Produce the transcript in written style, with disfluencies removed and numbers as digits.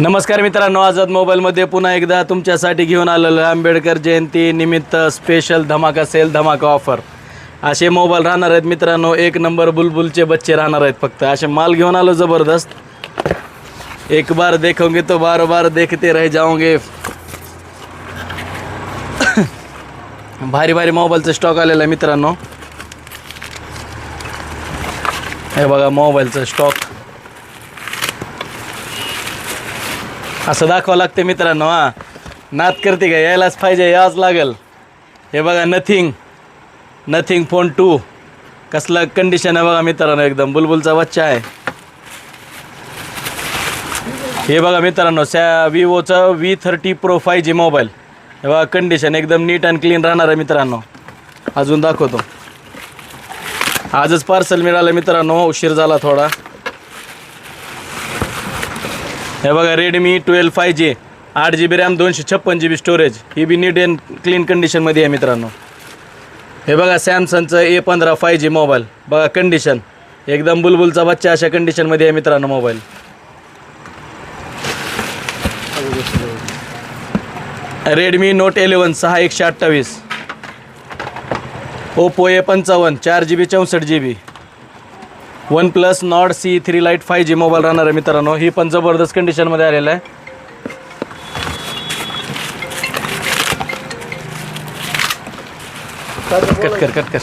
नमस्कार मित्रांनो, आझाद मोबाईलमध्ये पुन्हा एकदा तुमच्यासाठी घेऊन आलेलो आहे आंबेडकर जयंती निमित्त स्पेशल धमाका सेल धमाका ऑफर. असे मोबाईल राहणार आहेत मित्रांनो, एक नंबर बुलबुलचे बच्चे राहणार आहेत. फक्त असे माल घेऊन आलो ज़बरदस्त. एक बार देखोगे तो बार बार देखते रह जाओगे. भारी भारी मोबाईलचा स्टॉक आलेला आहे मित्रांनो. हे बघा मोबाईलचा स्टॉक. असं दाखवावं लागते मित्रांनो. हां, नाद करते का, यायलाच पाहिजे, याच लागेल. हे बघा नथिंग फोन 2 कसलं कंडिशन आहे बघा मित्रांनो, एकदम बुलबुलचा बच्चा आहे. हे बघा मित्रांनो, विवोचं V30 Pro 5G मोबाईल. हे बघा कंडिशन एकदम नीट अँड क्लीन राहणार आहे मित्रांनो. अजून दाखवतो. आजच पार्सल मिळालं मित्रांनो, उशीर झाला थोडा. हे बघा Redmi 12 5G 8GB RAM 256GB storage. ही बी नीट अँड क्लीन कंडिशनमध्ये आहे मित्रांनो. हे बघा सॅमसंगचं A15 5G मोबाईल. बघा कंडिशन एकदम बुलबुलचा बच्चा अशा कंडिशनमध्ये आहे मित्रांनो mobile. Redmi Note 11 6128. Oppo A55 4GB 64GB. OnePlus Nord C3 lite 5G mobile राहणार आहे मित्रांनो. ही पण जबरदस्त कंडिशनमध्ये आलेला आहे. कट कर